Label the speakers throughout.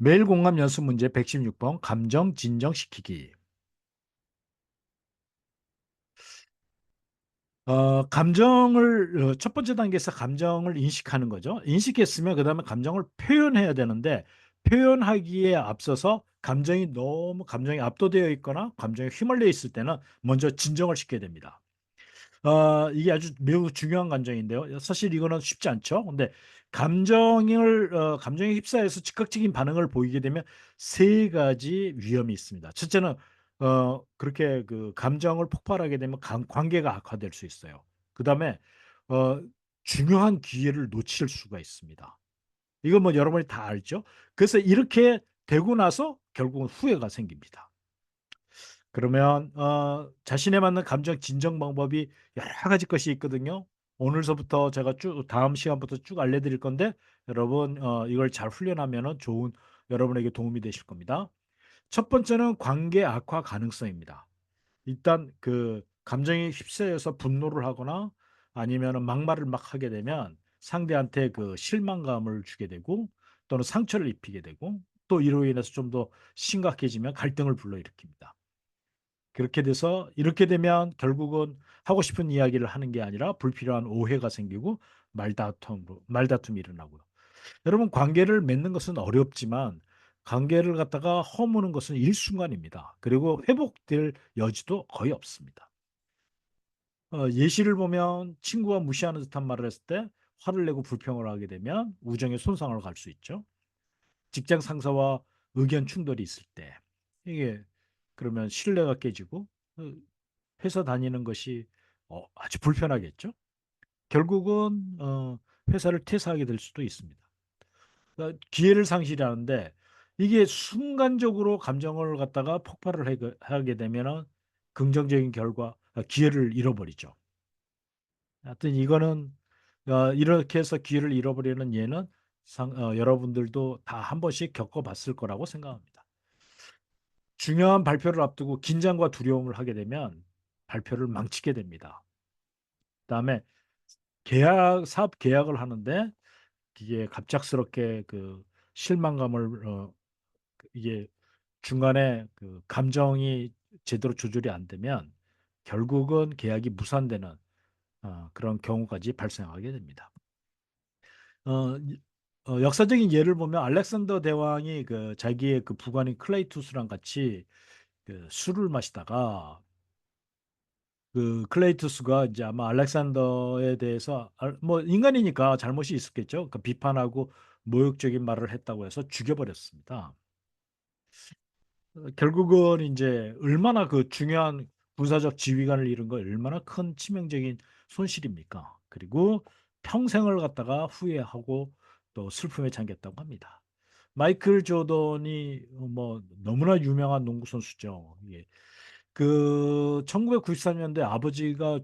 Speaker 1: 매일 공감 연습 문제 116번 감정 진정시키기. 감정을 첫 번째 단계에서 감정을 인식하는 거죠. 인식했으면 그다음에 감정을 표현해야 되는데 표현하기에 앞서서 감정이 압도되어 있거나 감정에 휘말려 있을 때는 먼저 진정을 시켜야 됩니다. 이게 아주 매우 중요한 감정인데요. 사실 이거는 쉽지 않죠. 근데 감정에 휩싸여서 즉각적인 반응을 보이게 되면 세 가지 위험이 있습니다. 첫째는 그렇게 그 감정을 폭발하게 되면 관계가 악화될 수 있어요. 그다음에 어, 중요한 기회를 놓칠 수가 있습니다. 이건 뭐 여러분이 다 알죠. 그래서 이렇게 되고 나서 결국은 후회가 생깁니다. 그러면 자신에 맞는 감정 진정 방법이 여러 가지 것이 있거든요. 오늘서부터 제가 쭉 다음 시간부터 쭉 알려드릴 건데 여러분 이걸 잘 훈련하면은 좋은 여러분에게 도움이 되실 겁니다. 첫 번째는 관계 악화 가능성입니다. 일단 그 감정에 휩싸여서 분노를 하거나 아니면은 막말을 막 하게 되면 상대한테 그 실망감을 주게 되고 또는 상처를 입히게 되고 또 이로 인해서 좀 더 심각해지면 갈등을 불러일으킵니다. 그렇게 돼서 이렇게 되면 결국은 하고 싶은 이야기를 하는 게 아니라 불필요한 오해가 생기고 말다툼이 일어나고요. 여러분 관계를 맺는 것은 어렵지만 관계를 갖다가 허무는 것은 일순간입니다. 그리고 회복될 여지도 거의 없습니다. 예시를 보면 친구가 무시하는 듯한 말을 했을 때 화를 내고 불평을 하게 되면 우정의 손상을 갈 수 있죠. 직장 상사와 의견 충돌이 있을 때 이게 그러면 신뢰가 깨지고 어, 회사 다니는 것이 아주 불편하겠죠. 결국은 회사를 퇴사하게 될 수도 있습니다. 그러니까 기회를 상실하는데 이게 순간적으로 감정을 갖다가 폭발을 하게 되면은 긍정적인 결과, 기회를 잃어버리죠. 하여튼 이거는 이렇게 해서 기회를 잃어버리는 예는 여러분들도 다 한 번씩 겪어봤을 거라고 생각합니다. 중요한 발표를 앞두고 긴장과 두려움을 하게 되면 발표를 망치게 됩니다. 그다음에 사업 계약을 하는데 이게 갑작스럽게 그 실망감을 이게 중간에 그 감정이 제대로 조절이 안 되면 결국은 계약이 무산되는 그런 경우까지 발생하게 됩니다. 어, 역사적인 예를 보면 알렉산더 대왕이 그 자기의 그 부관인 클레이투스랑 같이 그 술을 마시다가 그 클레이투스가 이제 아마 알렉산더에 대해서 뭐 인간이니까 잘못이 있었겠죠. 그 비판하고 모욕적인 말을 했다고 해서 죽여버렸습니다. 결국은 이제 얼마나 그 중요한 군사적 지휘관을 잃은 거 얼마나 큰 치명적인 손실입니까? 그리고 평생을 갖다가 후회하고 또 슬픔에 잠겼다고 합니다. 마이클 조던이 뭐 너무나 유명한 농구 선수죠. 예. 그 1993년대 아버지가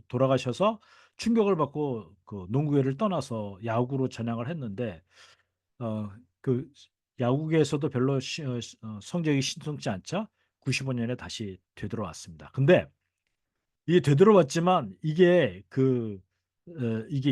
Speaker 1: 돌아가셔서 충격을 받고 그 농구회를 떠나서 야구로 전향을 했는데 어, 그 야구계에서도 별로 성적이 신통치 않자 95년에 다시 되돌아왔습니다. 근데 이게 되돌아왔지만 이게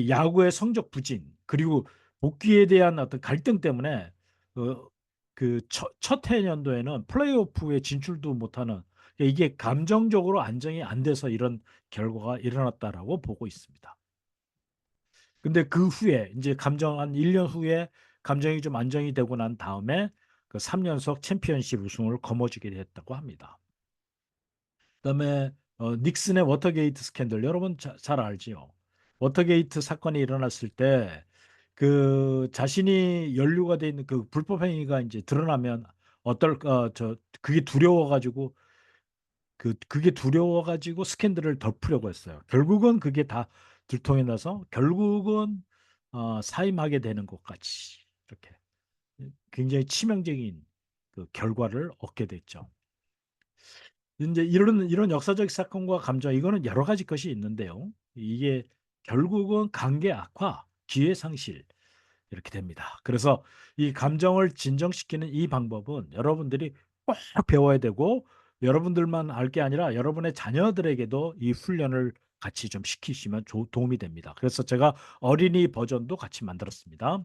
Speaker 1: 야구의 성적 부진 그리고 복귀에 대한 어떤 갈등 때문에 어, 그첫 해년도에는 플레이오프에 진출도 못하는 이게 감정적으로 안정이 안 돼서 이런 결과가 일어났다라고 보고 있습니다. 근데 그 후에 이제 감정 한 1년 후에 감정이 좀 안정이 되고 난 다음에 그 3연속 챔피언십 우승을 거머쥐게 됐다고 합니다. 그다음에 닉슨의 워터게이트 스캔들 여러분 잘 알지요. 워터게이트 사건이 일어났을 때 그 자신이 연루가 돼 있는 그 불법 행위가 이제 드러나면 어떨까 저 그게 두려워가지고 스캔들을 덮으려고 했어요. 결국은 그게 다 들통이 나서 결국은 사임하게 되는 것까지 이렇게 굉장히 치명적인 그 결과를 얻게 됐죠. 이제 이런 역사적 사건과 감정 이거는 여러 가지 것이 있는데요. 이게 결국은 관계 악화, 기회 상실 이렇게 됩니다. 그래서 이 감정을 진정시키는 이 방법은 여러분들이 꼭 배워야 되고 여러분들만 알 게 아니라 여러분의 자녀들에게도 이 훈련을 같이 좀 시키시면 도움이 됩니다. 그래서 제가 어린이 버전도 같이 만들었습니다.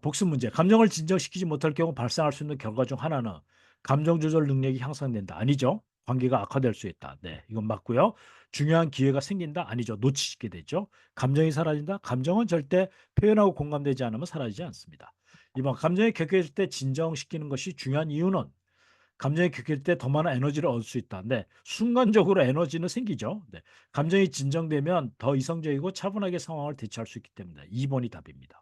Speaker 1: 복습 문제. 감정을 진정시키지 못할 경우 발생할 수 있는 결과 중 하나는 감정 조절 능력이 향상된다. 아니죠. 관계가 악화될 수 있다. 네, 이건 맞고요. 중요한 기회가 생긴다. 아니죠. 놓치게 되죠. 감정이 사라진다. 감정은 절대 표현하고 공감되지 않으면 사라지지 않습니다. 2번, 감정이 격해질 때 진정시키는 것이 중요한 이유는 감정이 격해질 때 더 많은 에너지를 얻을 수 있다. 네, 순간적으로 에너지는 생기죠. 네, 감정이 진정되면 더 이성적이고 차분하게 상황을 대처할 수 있기 때문에 2번이 답입니다.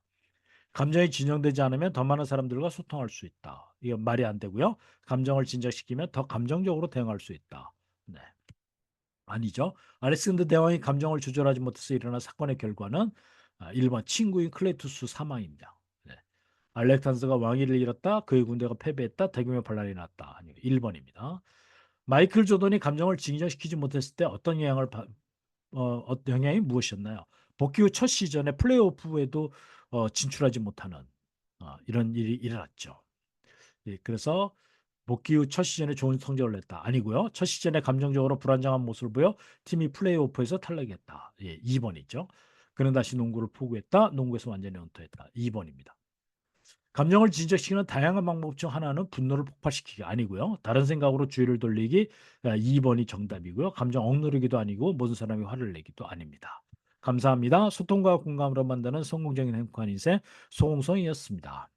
Speaker 1: 감정이 진정되지 않으면 더 많은 사람들과 소통할 수 있다. 이건 말이 안 되고요. 감정을 진정시키면 더 감정적으로 대응할 수 있다. 네. 아니죠. 알렉산더 대왕이 감정을 조절하지 못해서 일어난 사건의 결과는 1번 친구인 클레투스 사망입니다. 네. 알렉산더가 왕위를 잃었다. 그의 군대가 패배했다. 대규모 반란이 났다. 아니 1번입니다. 마이클 조던이 감정을 진정시키지 못했을 때 어떤 영향이 무엇이었나요? 복귀 후 첫 시즌에 플레이오프에도 진출하지 못하는 이런 일이 일어났죠. 예, 그래서 복귀 후 첫 시즌에 좋은 성적을 냈다. 아니고요. 첫 시즌에 감정적으로 불안정한 모습을 보여 팀이 플레이오프에서 탈락했다. 예, 2번이죠. 그는 다시 농구를 포기했다. 농구에서 완전히 은퇴했다. 2번입니다. 감정을 진정시키는 다양한 방법 중 하나는 분노를 폭발시키기 아니고요. 다른 생각으로 주의를 돌리기 2번이 정답이고요. 감정 억누르기도 아니고 모든 사람이 화를 내기도 아닙니다. 감사합니다. 소통과 공감으로 만드는 성공적인 행복한 인생 소홍성이었습니다.